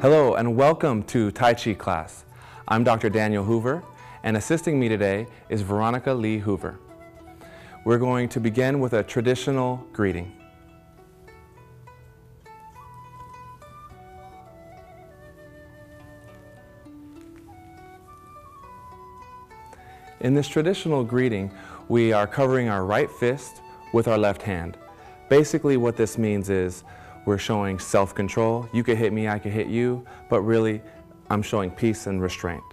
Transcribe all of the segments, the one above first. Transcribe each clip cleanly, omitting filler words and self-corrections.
Hello and welcome to Tai Chi class. I'm Dr. Daniel Hoover, and assisting me today is Veronica Lee Hoover. We're going to begin with a traditional greeting. In this traditional greeting, we are covering our right fist with our left hand. Basically what this means is we're showing self-control. You could hit me, I could hit you, but really I'm showing peace and restraint.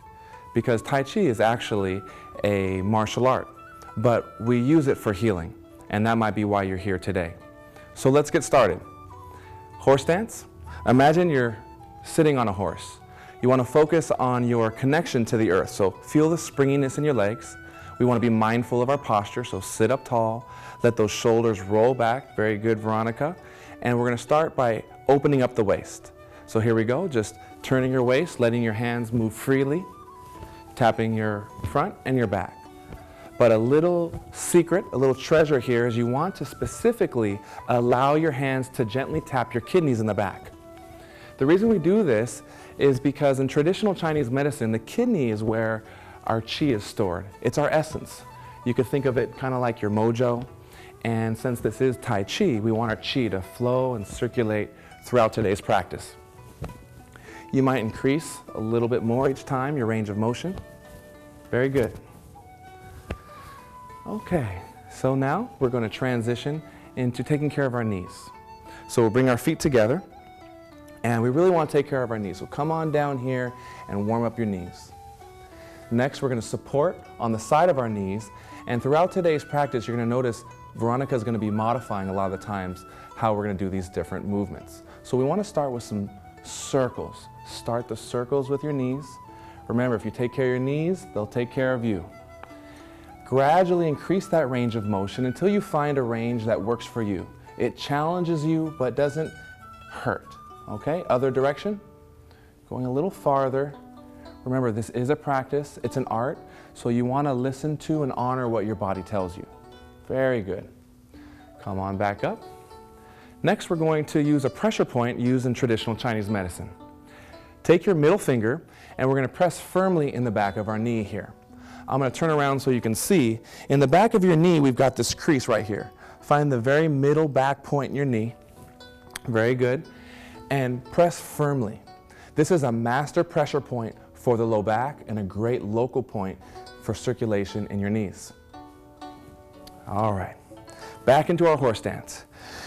Because Tai Chi is actually a martial art, but we use it for healing, and that might be why you're here today. So let's get started. Horse stance. Imagine you're sitting on a horse. You want to focus on your connection to the earth, so feel the springiness in your legs. We want to be mindful of our posture, so sit up tall, let those shoulders roll back. Very good, Veronica. And we're going to start by opening up the waist. So here we go, just turning your waist, letting your hands move freely, tapping your front and your back. But a little secret, a little treasure here is you want to specifically allow your hands to gently tap your kidneys in the back. The reason we do this is because in traditional Chinese medicine, the kidney is where our qi is stored. It's our essence. You could think of it kind of like your mojo. And since this is Tai Chi, we want our qi to flow and circulate throughout today's practice. You might increase a little bit more each time your range of motion. Very good. Okay, so now we're going to transition into taking care of our knees. So we'll bring our feet together, and we really want to take care of our knees. So come on down here and warm up your knees. Next, we're going to support on the side of our knees, and throughout today's practice, you're going to notice Veronica is going to be modifying a lot of the times how we're going to do these different movements. So we want to start with some circles. Start the circles with your knees. Remember, if you take care of your knees, they'll take care of you. Gradually increase that range of motion until you find a range that works for you. It challenges you but doesn't hurt. Okay, other direction. Going a little farther. Remember, this is a practice, it's an art, so you want to listen to and honor what your body tells you. Very good. Come on back up. Next, we're going to use a pressure point used in traditional Chinese medicine. Take your middle finger, and we're going to press firmly in the back of our knee here. I'm going to turn around so you can see. In the back of your knee, we've got this crease right here. Find the very middle back point in your knee. Very good. And press firmly. This is a master pressure point for the low back and a great local point for circulation in your knees. All right, back into our horse stance.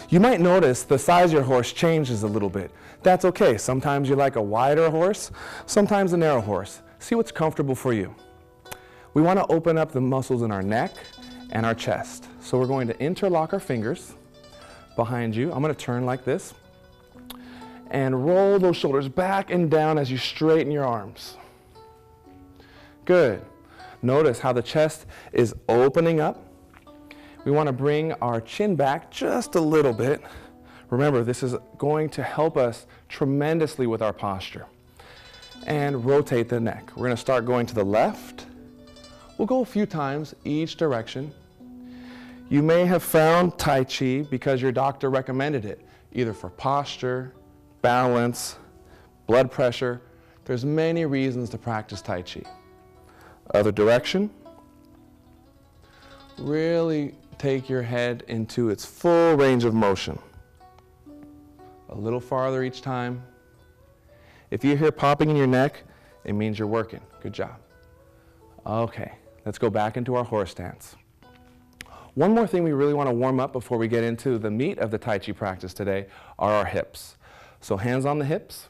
You might notice the size of your horse changes a little bit. That's okay. Sometimes you like a wider horse, sometimes a narrow horse. See what's comfortable for you. We want to open up the muscles in our neck and our chest. So we're going to interlock our fingers behind you. I'm going to turn like this and roll those shoulders back and down as you straighten your arms. Good. Notice how the chest is opening up. We want to bring our chin back just a little bit. Remember, this is going to help us tremendously with our posture. And rotate the neck. We're going to start going to the left. We'll go a few times each direction. You may have found Tai Chi because your doctor recommended it, either for posture, balance, blood pressure. There's many reasons to practice Tai Chi. Other direction. Really take your head into its full range of motion. A little farther each time. If you hear popping in your neck, it means you're working. Good job. Okay, let's go back into our horse stance. One more thing we really want to warm up before we get into the meat of the Tai Chi practice today are our hips. So hands on the hips,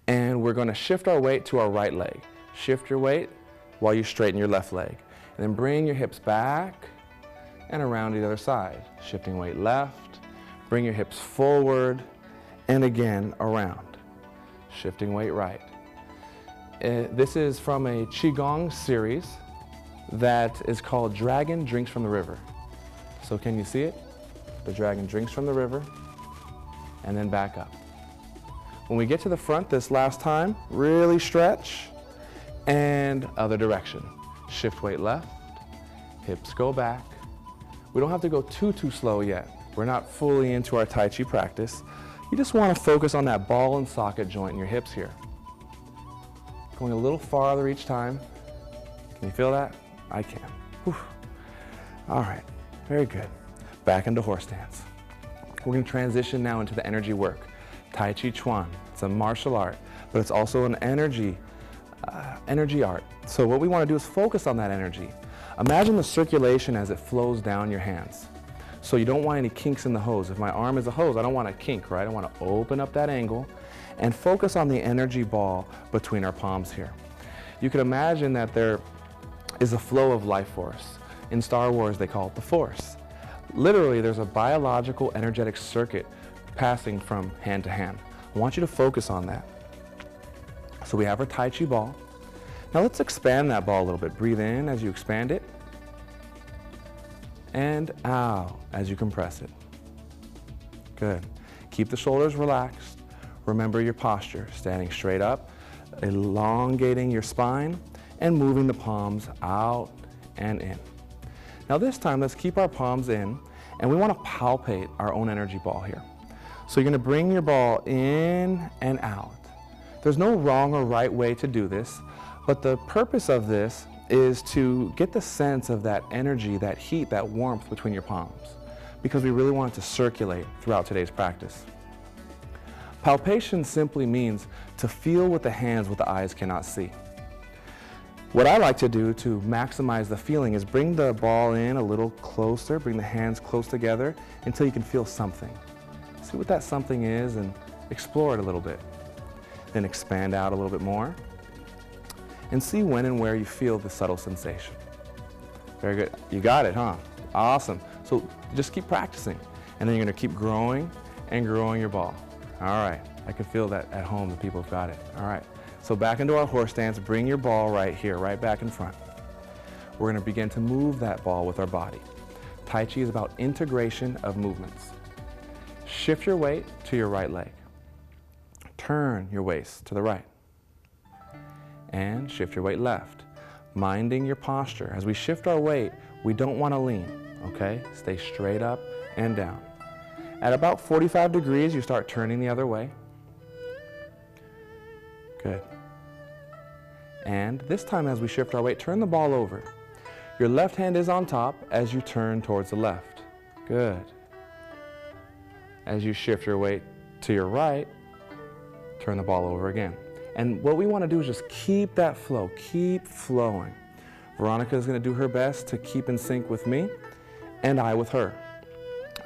and we're going to shift our weight to our right leg. Shift your weight while you straighten your left leg. And then bring your hips back and around to the other side. Shifting weight left, bring your hips forward, and again around. Shifting weight right. This is from a Qigong series that is called Dragon Drinks from the River. So can you see it? The dragon drinks from the river, and then back up. When we get to the front this last time, really stretch, and other direction. Shift weight left, hips go back. We don't have to go too slow yet. We're not fully into our Tai Chi practice. You just want to focus on that ball and socket joint in your hips here. Going a little farther each time. Can you feel that? I can. Whew. All right, very good. Back into horse stance. We're going to transition now into the energy work. Tai Chi Chuan. It's a martial art, but it's also an energy art. So what we want to do is focus on that energy. Imagine the circulation as it flows down your hands. So you don't want any kinks in the hose. If my arm is a hose, I don't want a kink, right? I want to open up that angle and focus on the energy ball between our palms here. You can imagine that there is a flow of life force. In Star Wars, they call it the Force. Literally, there's a biological energetic circuit passing from hand to hand. I want you to focus on that. So we have our Tai Chi ball. Now let's expand that ball a little bit. Breathe in as you expand it, and out as you compress it. Good. Keep the shoulders relaxed. Remember your posture, standing straight up, elongating your spine, and moving the palms out and in. Now this time, let's keep our palms in, and we want to palpate our own energy ball here. So you're going to bring your ball in and out. There's no wrong or right way to do this, but the purpose of this is to get the sense of that energy, that heat, that warmth between your palms, because we really want it to circulate throughout today's practice. Palpation simply means to feel with the hands what the eyes cannot see. What I like to do to maximize the feeling is bring the ball in a little closer, bring the hands close together until you can feel something. See what that something is and explore it a little bit. Then expand out a little bit more and see when and where you feel the subtle sensation. Very good. You got it, huh? Awesome. So just keep practicing, and then you're going to keep growing and growing your ball. All right. I can feel that at home, the people have got it. All right. So back into our horse stance, bring your ball right here, right back in front. We're going to begin to move that ball with our body. Tai Chi is about integration of movements. Shift your weight to your right leg. Turn your waist to the right. And shift your weight left. Minding your posture. As we shift our weight, we don't want to lean, okay? Stay straight up and down. At about 45 degrees, you start turning the other way. Good. And this time as we shift our weight, turn the ball over. Your left hand is on top as you turn towards the left. Good. As you shift your weight to your right, turn the ball over again. And what we want to do is just keep that flow, keep flowing. Veronica is going to do her best to keep in sync with me, and I with her,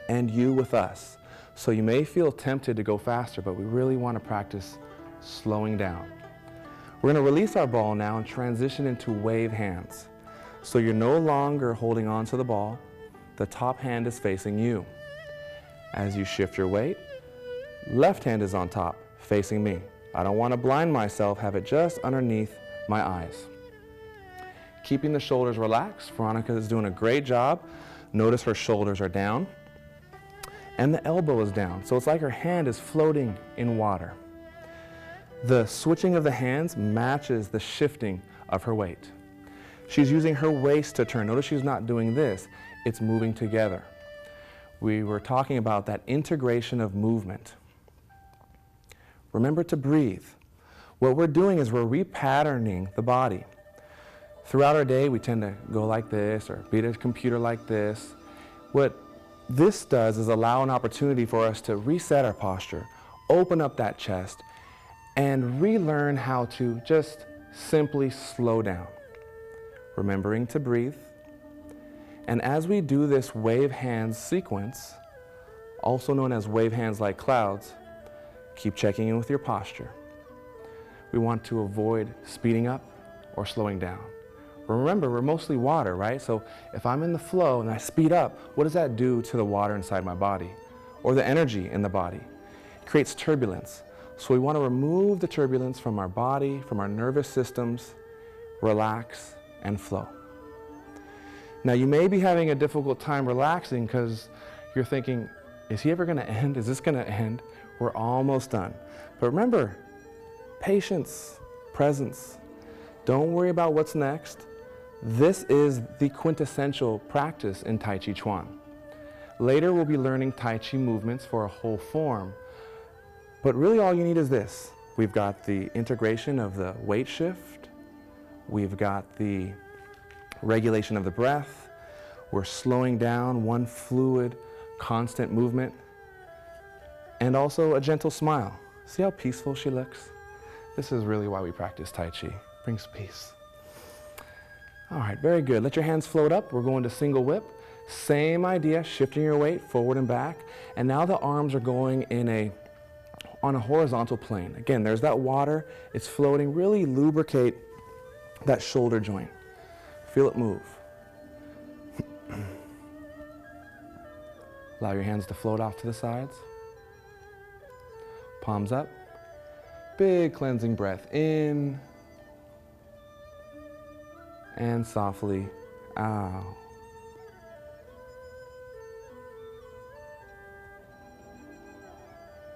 and you with us. So you may feel tempted to go faster, but we really want to practice slowing down. We're going to release our ball now and transition into wave hands. So you're no longer holding on to the ball. The top hand is facing you. As you shift your weight, left hand is on top, facing me. I don't want to blind myself, have it just underneath my eyes. Keeping the shoulders relaxed. Veronica is doing a great job. Notice her shoulders are down and the elbow is down. So it's like her hand is floating in water. The switching of the hands matches the shifting of her weight. She's using her waist to turn. Notice she's not doing this. It's moving together. We were talking about that integration of movement. Remember to breathe. What we're doing is we're repatterning the body. Throughout our day, we tend to go like this or be at a computer like this. What this does is allow an opportunity for us to reset our posture, open up that chest, and relearn how to just simply slow down. Remembering to breathe. And as we do this wave hands sequence, also known as wave hands like clouds, keep checking in with your posture. We want to avoid speeding up or slowing down. Remember, we're mostly water, right? So if I'm in the flow and I speed up, what does that do to the water inside my body or the energy in the body? It creates turbulence. So we want to remove the turbulence from our body, from our nervous systems, relax and flow. Now you may be having a difficult time relaxing because you're thinking, is he ever going to end? Is this going to end? We're almost done. But remember, patience, presence. Don't worry about what's next. This is the quintessential practice in Tai Chi Chuan. Later we'll be learning Tai Chi movements for a whole form. But really all you need is this. We've got the integration of the weight shift. We've got the regulation of the breath. We're slowing down, one fluid, constant movement. And also a gentle smile. See how peaceful she looks? This is really why we practice Tai Chi. Brings peace. All right, very good. Let your hands float up. We're going to single whip. Same idea, shifting your weight forward and back. And now the arms are going on a horizontal plane. Again, there's that water. It's floating. Really lubricate that shoulder joint. Feel it move. Allow your hands to float off to the sides. Palms up. Big cleansing breath in. And softly out.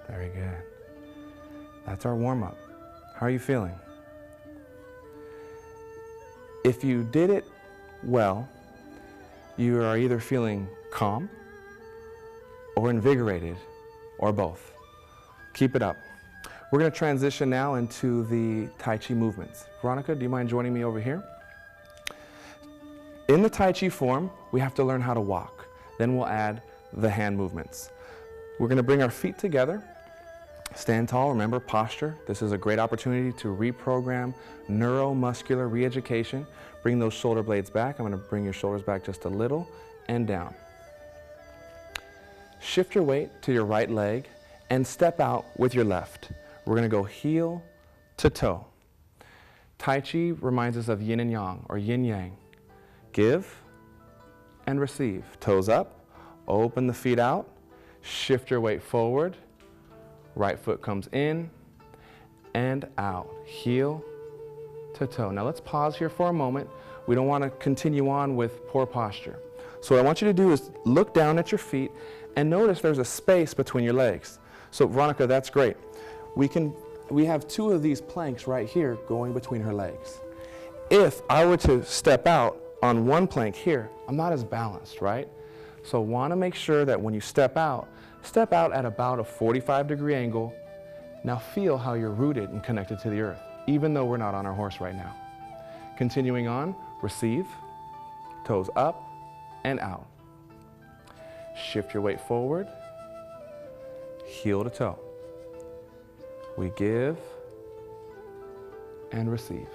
Very good. That's our warm-up. How are you feeling? If you did it well, you are either feeling calm or invigorated or both. Keep it up. We're going to transition now into the Tai Chi movements. Veronica, do you mind joining me over here? In the Tai Chi form, we have to learn how to walk. Then we'll add the hand movements. We're going to bring our feet together. Stand tall, remember posture. This is a great opportunity to reprogram neuromuscular re-education. Bring those shoulder blades back. I'm going to bring your shoulders back just a little and down. Shift your weight to your right leg and step out with your left. We're going to go heel to toe. Tai Chi reminds us of yin and yang, or yin yang. Give and receive. Toes up, open the feet out, shift your weight forward. Right foot comes in and out, heel to toe. Now let's pause here for a moment. We don't want to continue on with poor posture. So what I want you to do is look down at your feet and notice there's a space between your legs. So Veronica, that's great. We have two of these planks right here going between her legs. If I were to step out on one plank here, I'm not as balanced, right? So want to make sure that when you step out at about a 45-degree angle. Now feel how you're rooted and connected to the earth, even though we're not on our horse right now. Continuing on, receive, toes up and out. Shift your weight forward, heel to toe. We give and receive.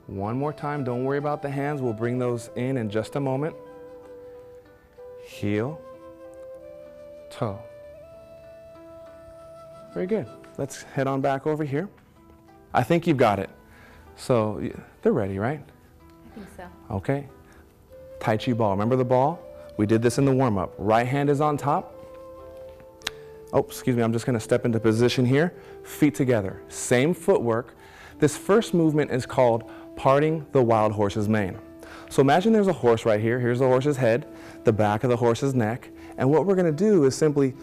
One more time, don't worry about the hands. We'll bring those in just a moment. Heel, toe. Very good. Let's head on back over here. I think you've got it. So they're ready, right? I think so. Okay. Tai Chi ball. Remember the ball? We did this in the warm-up. Right hand is on top. Oh, excuse me. I'm just going to step into position here. Feet together. Same footwork. This first movement is called parting the wild horse's mane. So imagine there's a horse right here. Here's the horse's head, the back of the horse's neck. And what we're going to do is simply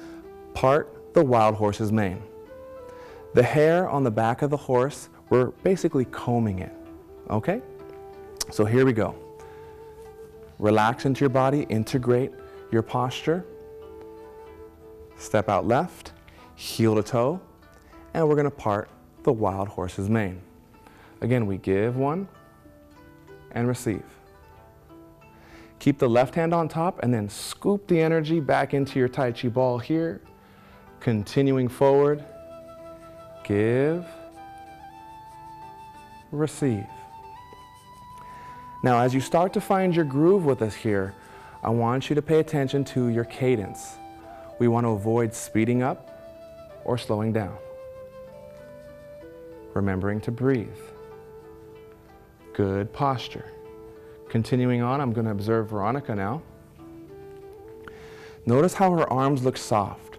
part the wild horse's mane. The hair on the back of the horse, we're basically combing it. Okay? So here we go. Relax into your body, integrate your posture. Step out left, heel to toe, and we're going to part the wild horse's mane. Again, we give one and receive. Keep the left hand on top and then scoop the energy back into your Tai Chi ball here. Continuing forward, give, receive. Now, as you start to find your groove with us here, I want you to pay attention to your cadence. We want to avoid speeding up or slowing down. Remembering to breathe. Good posture. Continuing on, I'm going to observe Veronica now. Notice how her arms look soft.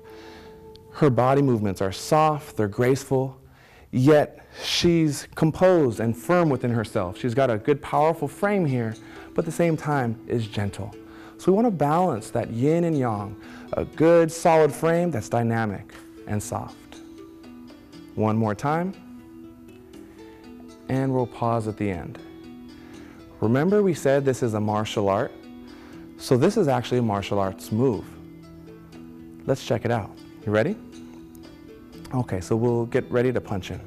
Her body movements are soft, they're graceful, yet she's composed and firm within herself. She's got a good, powerful frame here, but at the same time is gentle. So we want to balance that yin and yang, a good, solid frame that's dynamic and soft. One more time, and we'll pause at the end. Remember we said this is a martial art, so this is actually a martial arts move. Let's check it out. You ready? Okay, so we'll get ready to punch in.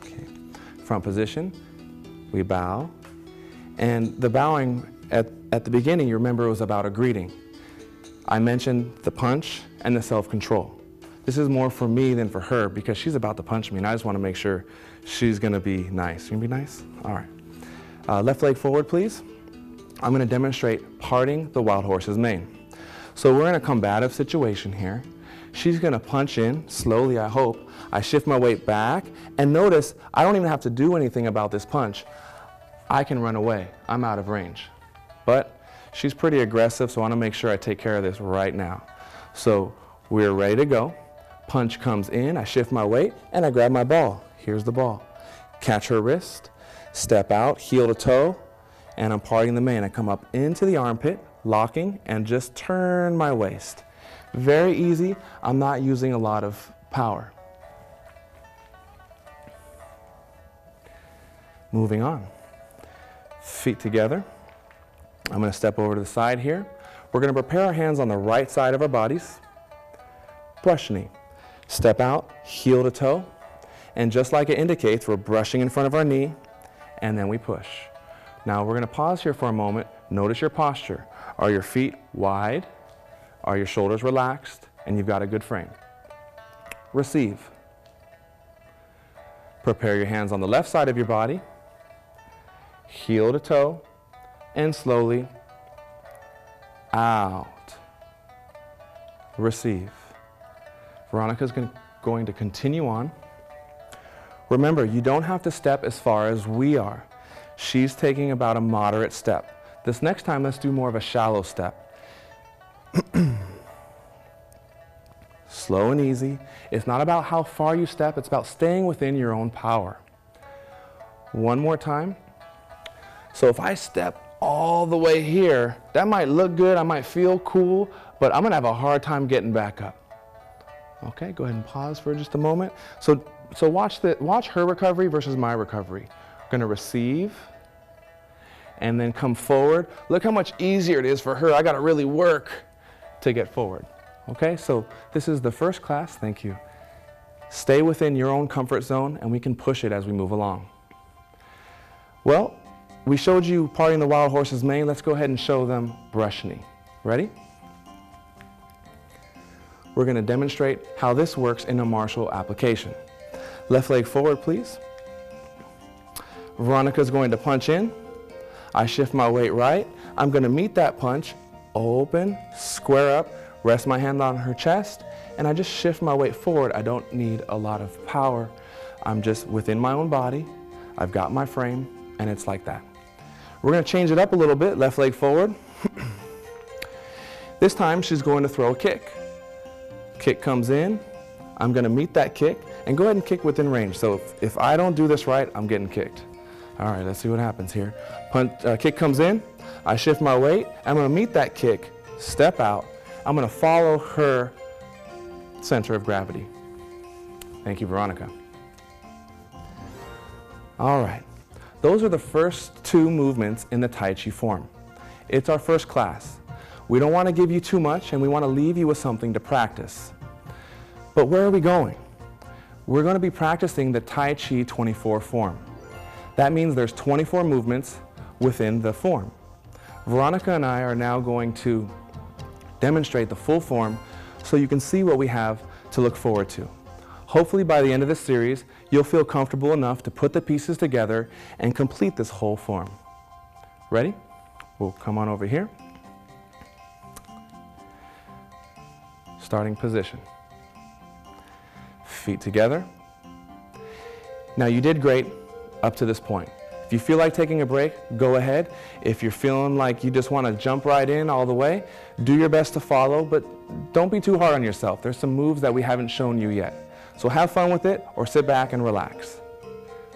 Okay. Front position, we bow. And the bowing at the beginning, you remember, it was about a greeting. I mentioned the punch and the self-control. This is more for me than for her because she's about to punch me and I just want to make sure she's going to be nice. You going to be nice? All right. Left leg forward, please. I'm going to demonstrate parting the wild horse's mane. So we're in a combative situation here. She's going to punch in slowly, I hope. I shift my weight back and notice I don't even have to do anything about this punch. I can run away. I'm out of range. But she's pretty aggressive, so I want to make sure I take care of this right now. So we're ready to go. Punch comes in, I shift my weight, and I grab my ball. Here's the ball. Catch her wrist, step out, heel to toe, and I'm parting the mane. I come up into the armpit, locking, and just turn my waist. Very easy. I'm not using a lot of power. Moving on. Feet together. I'm going to step over to the side here. We're going to prepare our hands on the right side of our bodies. Brush knee. Step out, heel to toe. And just like it indicates, we're brushing in front of our knee, and then we push. Now we're going to pause here for a moment. Notice your posture. Are your feet wide? Are your shoulders relaxed? And you've got a good frame. Receive. Prepare your hands on the left side of your body. Heel to toe. And slowly out. Receive. Veronica's going to continue on. Remember, you don't have to step as far as we are. She's taking about a moderate step. This next time, let's do more of a shallow step. Slow and easy. It's not about how far you step, it's about staying within your own power. One more time. So if I step all the way here, that might look good, I might feel cool, but I'm gonna have a hard time getting back up. Okay, go ahead and pause for just a moment. So watch her recovery versus my recovery. We're gonna receive and then come forward. Look how much easier it is for her. I gotta really work to get forward. Okay, so this is the first class, thank you. Stay within your own comfort zone and we can push it as we move along. Well, we showed you parting the wild horse's mane. Let's go ahead and show them brush knee. Ready? We're going to demonstrate how this works in a martial application. Left leg forward, please. Veronica's going to punch in. I shift my weight right. I'm going to meet that punch, open, square up, rest my hand on her chest, and I just shift my weight forward. I don't need a lot of power. I'm just within my own body. I've got my frame, and it's like that. We're going to change it up a little bit. Left leg forward. This time she's going to throw a kick. Kick comes in. I'm going to meet that kick and go ahead and kick within range. So if I don't do this right, I'm getting kicked. All right, let's see what happens here. Kick comes in. I shift my weight. I'm going to meet that kick, step out. I'm going to follow her center of gravity. Thank you, Veronica. All right. Those are the first two movements in the Tai Chi form. It's our first class. We don't want to give you too much and we want to leave you with something to practice. But where are we going? We're going to be practicing the Tai Chi 24 form. That means there's 24 movements within the form. Veronica and I are now going to demonstrate the full form so you can see what we have to look forward to. Hopefully by the end of this series, you'll feel comfortable enough to put the pieces together and complete this whole form. Ready? We'll come on over here. Starting position. Feet together. Now you did great up to this point. If you feel like taking a break, go ahead. If you're feeling like you just want to jump right in all the way, do your best to follow, but don't be too hard on yourself. There's some moves that we haven't shown you yet. So have fun with it or sit back and relax.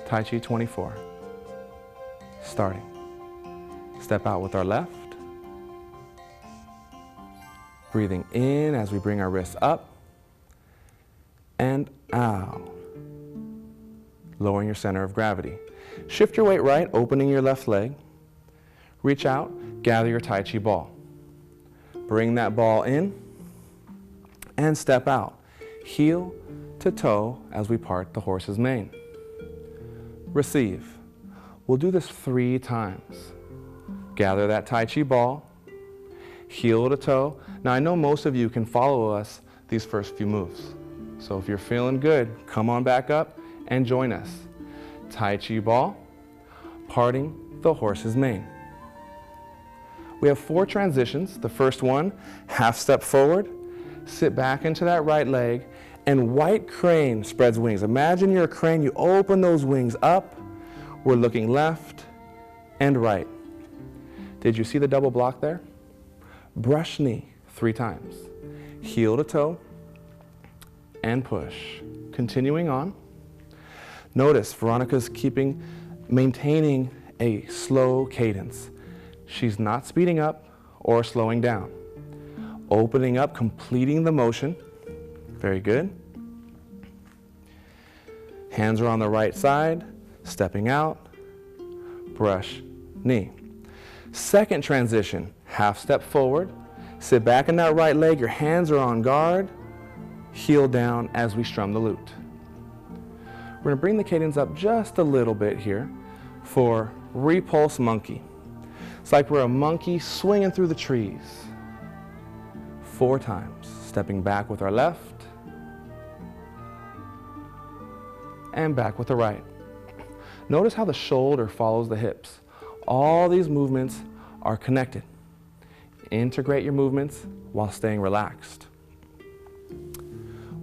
Tai Chi 24. Starting. Step out with our left. Breathing in as we bring our wrists up and out. Lowering your center of gravity. Shift your weight right, opening your left leg. Reach out, gather your Tai Chi ball. Bring that ball in and step out. Heel to toe as we part the horse's mane. Receive. We'll do this 3 times. Gather that Tai Chi ball, heel to toe. Now I know most of you can follow us these first few moves. So if you're feeling good, come on back up and join us. Tai Chi ball, parting the horse's mane. We have 4 transitions. The first one, half step forward, sit back into that right leg, and white crane spreads wings. Imagine you're a crane, you open those wings up. We're looking left and right. Did you see the double block there? Brush knee 3 times. Heel to toe and push. Continuing on. Notice Veronica's maintaining a slow cadence. She's not speeding up or slowing down. Opening up, completing the motion. Very good. Hands are on the right side, stepping out, brush, knee. Second transition, half step forward, sit back in that right leg, your hands are on guard, heel down as we strum the lute. We're going to bring the cadence up just a little bit here for repulse monkey. It's like we're a monkey swinging through the trees. 4 times, stepping back with our left, and back with the right. Notice how the shoulder follows the hips. All these movements are connected. Integrate your movements while staying relaxed.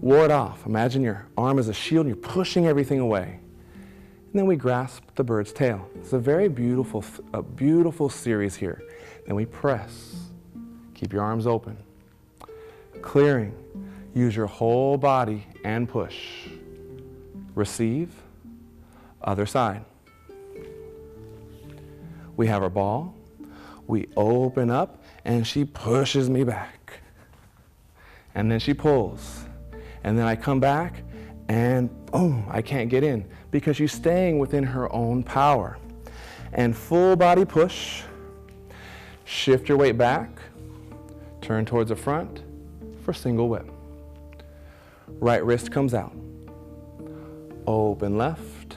Ward off. Imagine your arm as a shield and you're pushing everything away. And then we grasp the bird's tail. It's a very beautiful series here. Then we press. Keep your arms open. Clearing. Use your whole body and push. Receive. Other side. We have our ball. We open up and she pushes me back. And then she pulls. And then I come back and boom, I can't get in because she's staying within her own power. And full body push. Shift your weight back. Turn towards the front for single whip. Right wrist comes out. Open left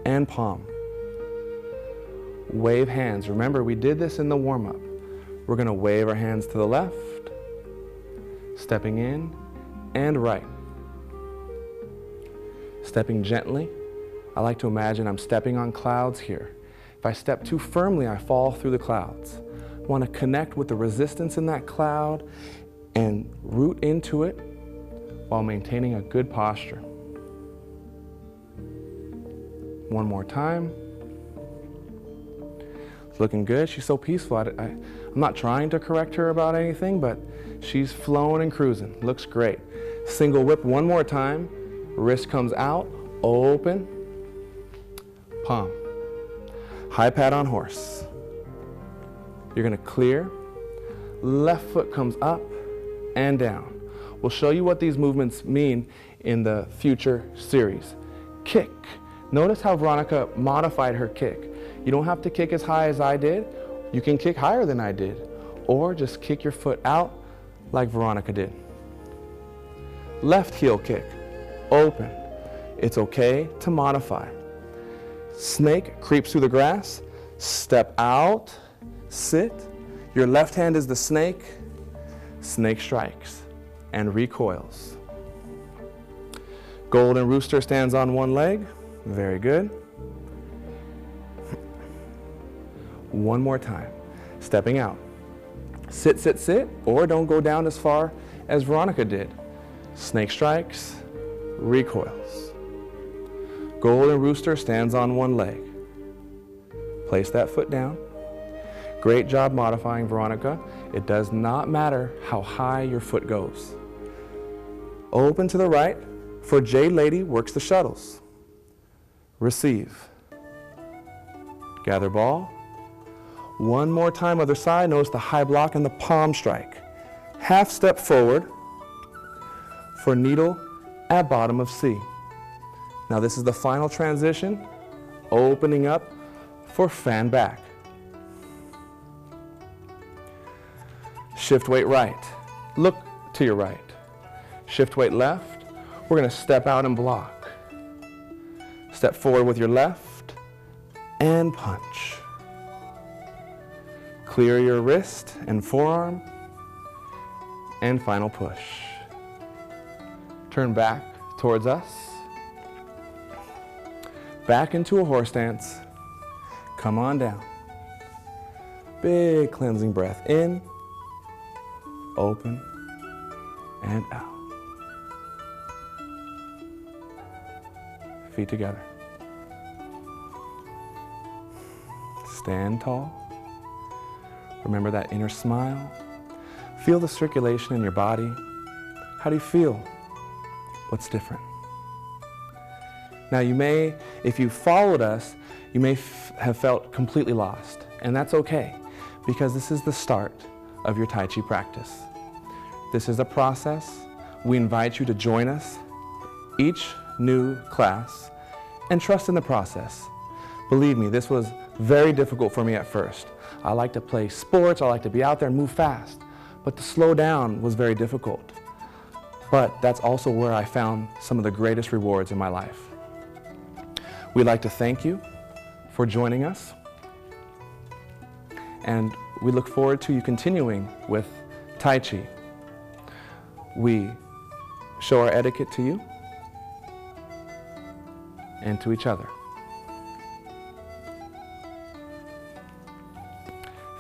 and palm. Wave hands. Remember, we did this in the warm-up. We're going to wave our hands to the left, stepping in and right. Stepping gently. I like to imagine I'm stepping on clouds here. If I step too firmly, I fall through the clouds. I want to connect with the resistance in that cloud and root into it while maintaining a good posture. One more time. It's looking good. She's so peaceful. I'm not trying to correct her about anything, but she's flowing and cruising. Looks great. Single whip one more time. Wrist comes out, open, palm. High pat on horse. You're going to clear. Left foot comes up and down. We'll show you what these movements mean in the future series. Kick. Notice how Veronica modified her kick. You don't have to kick as high as I did. You can kick higher than I did. Or just kick your foot out like Veronica did. Left heel kick. Open. It's okay to modify. Snake creeps through the grass. Step out. Sit. Your left hand is the snake. Snake strikes and recoils. Golden rooster stands on one leg. Very good. One more time. Stepping out. Sit, sit, sit, or don't go down as far as Veronica did. Snake strikes, recoils. Golden rooster stands on one leg. Place that foot down. Great job modifying, Veronica. It does not matter how high your foot goes. Open to the right. For Jade Lady works the shuttles. Receive. Gather ball. One more time, other side. Notice the high block and the palm strike. Half step forward for needle at bottom of C. Now this is the final transition. Opening up for fan back. Shift weight right. Look to your right. Shift weight left. We're going to step out and block. Step forward with your left and punch. Clear your wrist and forearm, and final push. Turn back towards us. Back into a horse stance. Come on down. Big cleansing breath in, open, and out. Feet together. Stand tall. Remember that inner smile. Feel the circulation in your body. How do you feel? What's different? Now you may, if you followed us, you may have felt completely lost, and that's okay, because this is the start of your Tai Chi practice. This is a process. We invite you to join us each new class and trust in the process. Believe me, this was very difficult for me at first. I like to play sports, I like to be out there and move fast, but to slow down was very difficult. But that's also where I found some of the greatest rewards in my life. We'd like to thank you for joining us, and we look forward to you continuing with Tai Chi. We show our etiquette to you and to each other.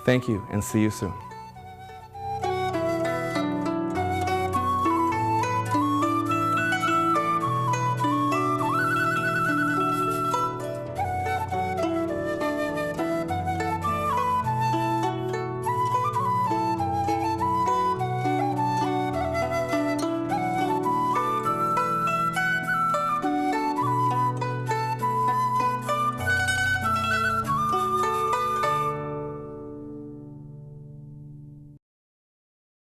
Thank you, and see you soon.